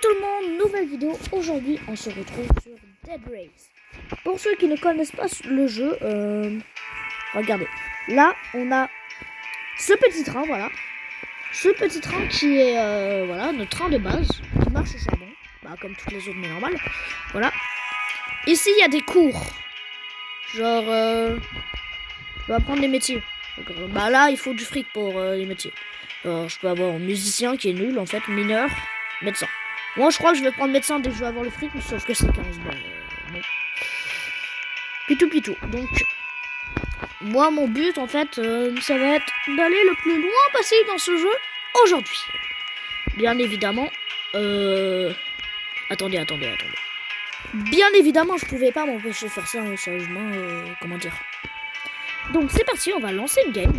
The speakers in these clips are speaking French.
tout le monde, nouvelle vidéo. Aujourd'hui, on se retrouve sur Dead Race. Pour ceux qui ne connaissent pas le jeu, regardez. Là, on a ce petit train, voilà. Ce petit train qui est, voilà, notre train de base, qui marche au charbon. Bah, comme toutes les autres, mais normal. Voilà. Ici, il y a des cours. Genre, je vais apprendre des métiers. Bah là, il faut du fric pour les métiers. Alors, je peux avoir un musicien qui est nul, en fait, mineur, médecin. Moi, je crois que je vais prendre médecin dès que je vais avoir le fric, sauf que c'est 15 balles. Bon. Pitou. Donc, moi, mon but, en fait, ça va être d'aller le plus loin possible dans ce jeu aujourd'hui. Bien évidemment, Attendez. Bien évidemment, je pouvais pas m'empêcher de faire ça, sérieusement, comment dire. Donc, c'est parti, on va lancer une game.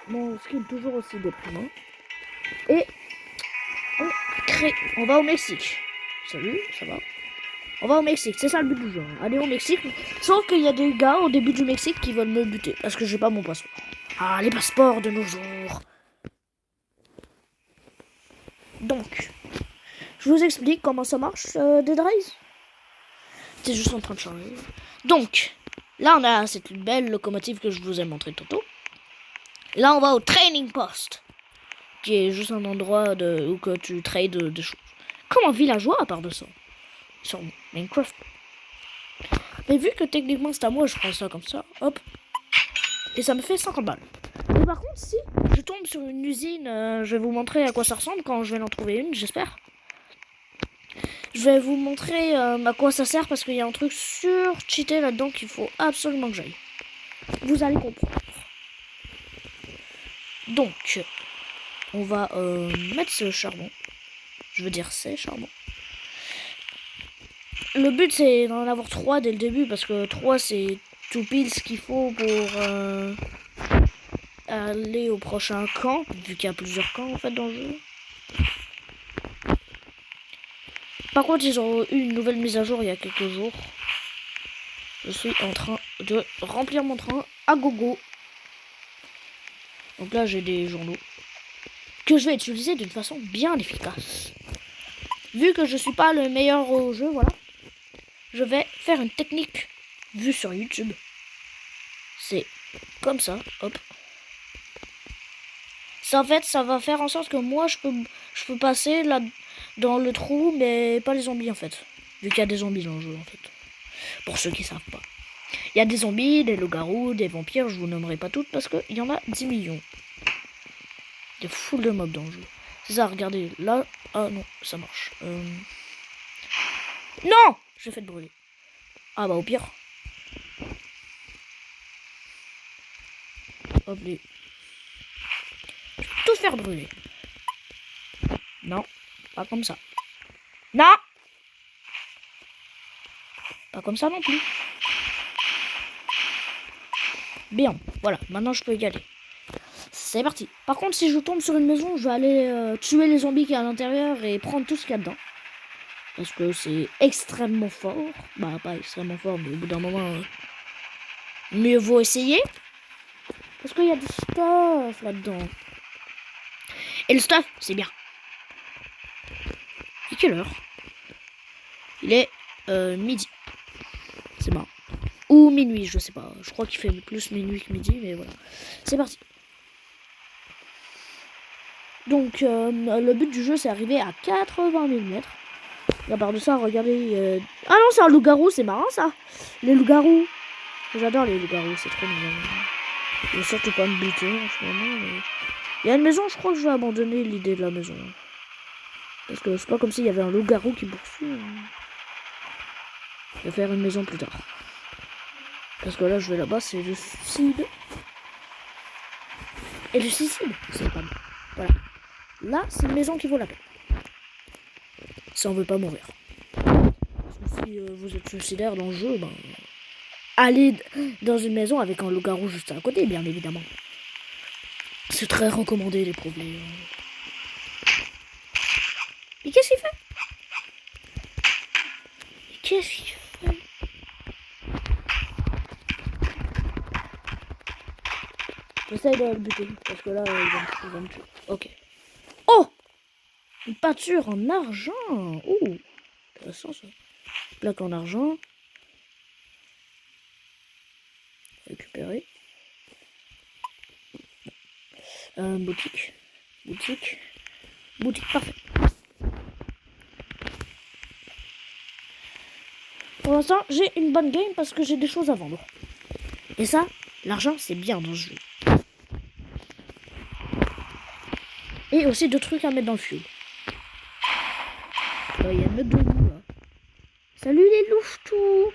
Mon skin toujours aussi déprimant. Et on va au Mexique. Salut, ça va? On va au Mexique, c'est ça le but du jeu. Aller au Mexique. Sauf qu'il y a des gars au début du Mexique qui veulent me buter parce que j'ai pas mon passeport. Ah, les passeports de nos jours. Donc, je vous explique comment ça marche, Dead Race. C'est juste en train de changer. Donc, là on a cette belle locomotive que je vous ai montré tantôt. Là on va au training post, qui est juste un endroit où que tu trades des choses. Comme un villageois à part de ça. Sur Minecraft. Mais vu que techniquement c'est à moi, je prends ça comme ça, hop. Et ça me fait 50 balles. Mais par contre, si je tombe sur une usine, je vais vous montrer à quoi ça ressemble quand je vais en trouver une, j'espère. Je vais vous montrer à quoi ça sert parce qu'il y a un truc sur cheaté là-dedans qu'il faut absolument que j'aille. Vous allez comprendre. Donc, on va mettre ce charbon. Je veux dire ces charbons. Le but c'est d'en avoir 3 dès le début parce que 3 c'est tout pile ce qu'il faut pour aller au prochain camp, vu qu'il y a plusieurs camps en fait dans le jeu. Par contre ils ont eu une nouvelle mise à jour il y a quelques jours. Je suis en train de remplir mon train à gogo. Donc là j'ai des journaux que je vais utiliser d'une façon bien efficace. Vu que je suis pas le meilleur au jeu, voilà. Je vais faire une technique vue sur YouTube. C'est comme ça, hop. Ça, en fait, ça va faire en sorte que moi, je peux passer là dans le trou, mais pas les zombies, en fait. Vu qu'il y a des zombies dans le jeu, en fait. Pour ceux qui savent pas. Il y a des zombies, des loups-garous, des vampires, je vous nommerai pas toutes parce qu'il y en a 10 millions. Il y a full de mobs dans le jeu. C'est ça, regardez, là... Ah non, ça marche. Non! J'ai fait brûler. Ah bah au pire. Hop les. Je vais tout faire brûler. Non, pas comme ça. Non! Pas comme ça non plus. Bien, voilà, maintenant je peux y aller. C'est parti. Par contre, si je tombe sur une maison, je vais aller tuer les zombies qui y a à l'intérieur et prendre tout ce qu'il y a dedans. Parce que c'est extrêmement fort. Bah, pas extrêmement fort, mais au bout d'un moment, mieux vaut essayer. Parce qu'il y a du stuff là-dedans. Et le stuff, c'est bien. Et quelle heure? Il est midi. C'est marrant. Ou minuit, je sais pas. Je crois qu'il fait plus minuit que midi, mais voilà. C'est parti. Donc, le but du jeu, c'est arriver à 80 000 mètres. Et à part de ça, regardez... Ah non, c'est un loup-garou, c'est marrant ça. Les loups-garous. J'adore les loups-garous, c'est trop mignon. Je vais surtout pas me buter en ce moment. Mais... Il y a une maison, je crois que je vais abandonner l'idée de la maison. Parce que c'est pas comme s'il y avait un loup-garou qui poursuit. Je vais faire une maison plus tard. Parce que là, je vais là-bas, c'est le suicide. Et le suicide, c'est pas bon. Voilà. Là, c'est une maison qui vaut la peine. Si on veut pas mourir. Parce que si vous êtes suicidaire dans le jeu, ben... Allez dans une maison avec un loup-garou juste à côté, bien évidemment. C'est très recommandé, les problèmes. Mais qu'est-ce qu'il fait? J'essaie de le buter, parce que là, il va me tuer. Ok. Oh! peinture en argent. Ouh, intéressant ça. Plaque en argent. Récupérer. Boutique. Boutique. Boutique, parfait. Pour l'instant, j'ai une bonne game parce que j'ai des choses à vendre. Et ça, l'argent, c'est bien dans ce jeu. Et aussi deux trucs à mettre dans le fuel. Il y a une meute de loups là. Salut les louveteaux.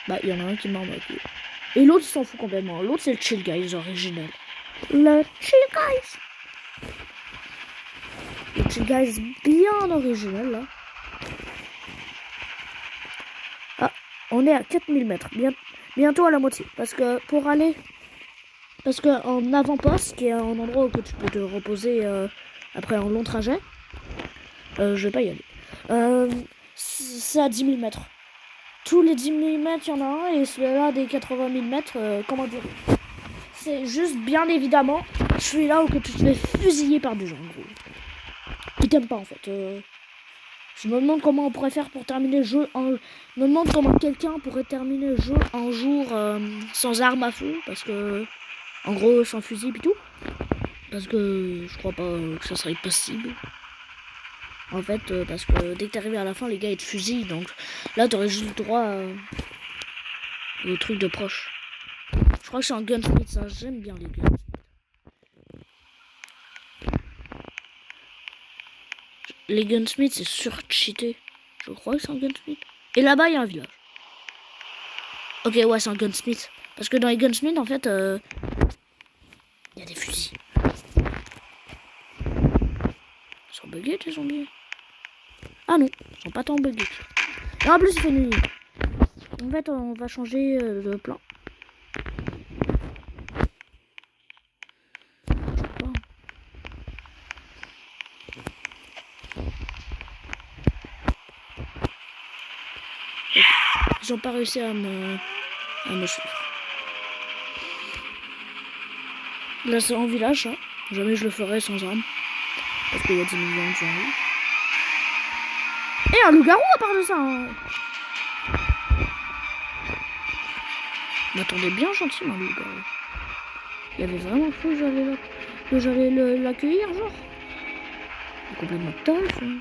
Bah, il y en a un qui m'a remarqué. Et l'autre s'en fout complètement. L'autre, c'est le Chill Guys original. Le Chill Guys. Le Chill Guys bien original là. Ah, on est à 4000 mètres. Bientôt à la moitié. Parce que pour aller... Parce qu'en avant-poste, qui est un endroit où tu peux te reposer après un long trajet, je vais pas y aller. C'est à 10 000 mètres. Tous les 10 000 mètres, il y en a un, et celui-là des 80 000 mètres, comment dire, c'est juste, bien évidemment, celui-là où que tu te fais fusiller par des gens, en gros. Qui t'aiment pas, en fait. Je me demande comment on pourrait faire pour terminer le jeu. Je me demande comment quelqu'un pourrait terminer le jeu un jour sans arme à feu, parce que... En gros, sans fusil et tout. Parce que je crois pas que ça serait possible. En fait, parce que dès que t'es arrivé à la fin, les gars, ils te fusillent. Donc là, t'aurais juste le droit au truc de proche. Je crois que c'est un gunsmith, ça. J'aime bien les gunsmiths. Les gunsmiths, c'est surcheaté. Je crois que c'est un gunsmith. Et là-bas, il y a un village. Ok, ouais, c'est un gunsmith. Parce que dans les gunsmiths, en fait... il y a des fusils. Ils sont buggés, les zombies. Ah non, ils sont pas tant buggés. Et en plus, il fait nuit. En fait, on va changer de plan. Ils ont pas réussi à me suivre. Là, c'est en village, hein. Jamais je le ferai sans arme. Parce qu'il y a 10 millions de zombies. Et un loup-garou à part de ça. Hein. Il m'attendait bien gentiment, le loup-garou. Il avait vraiment cru que j'allais l'accueillir, genre. Complètement tough. Hein.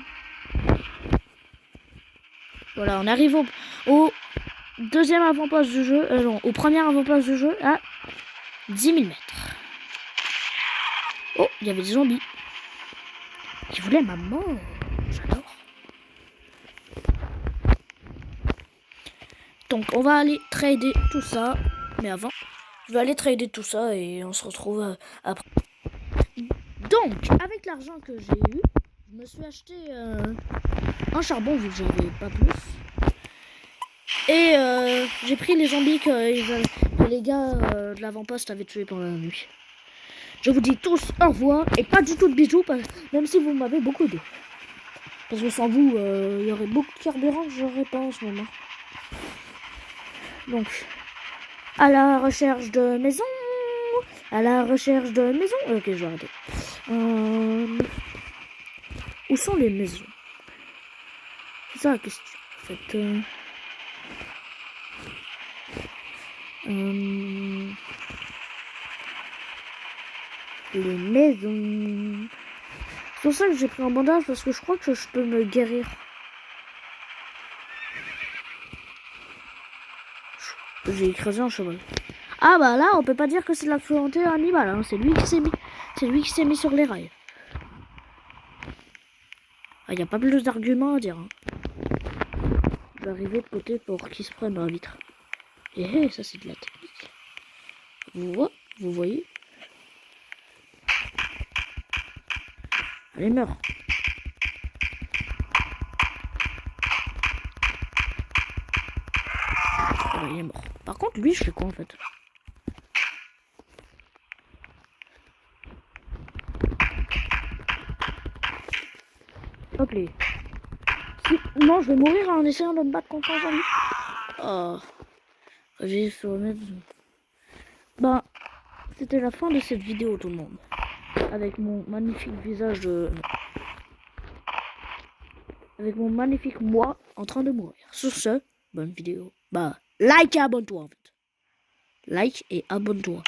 Voilà, on arrive au deuxième avant-poste du jeu. Non, au premier avant-poste du jeu à 10 000 mètres. Oh, il y avait des zombies. Qui voulaient ma mort. J'adore. Donc, on va aller trader tout ça. Mais avant, je vais aller trader tout ça et on se retrouve après. Donc, avec l'argent que j'ai eu, je me suis acheté un charbon vu que j'avais pas plus. Et j'ai pris les zombies que les gars de l'avant-poste avaient tués pendant la nuit. Je vous dis tous au revoir et pas du tout de bisous, même si vous m'avez beaucoup aidé. Parce que sans vous, il y aurait beaucoup de carburant que j'aurais pas en ce moment. Donc, à la recherche de maison. À la recherche de maison. Ok, je vais arrêter. Où sont les maisons? C'est ça la question. En fait, les maisons. C'est pour ça que j'ai pris un bandage parce que je crois que je peux me guérir. J'ai écrasé un cheval. Ah bah là, on peut pas dire que c'est de la cruauté animale. Hein. C'est lui qui s'est mis sur les rails. Ah, y a pas plus d'arguments à dire. Hein. Je vais arriver de côté pour qu'il se prenne dans la vitre. Et ça c'est de la technique. Vous voyez? Allez, meurs. Voilà, il est mort. Par contre, lui, je fais quoi en fait? Hop les. Non, je vais mourir en essayant de me battre contre un zombie. Oh. J'ai sur le mettre. Ben, c'était la fin de cette vidéo, tout le monde. avec mon magnifique visage de... Avec mon magnifique moi en train de mourir. Sur ce, bonne vidéo. Bah, like et abonne-toi en fait. Like et abonne-toi.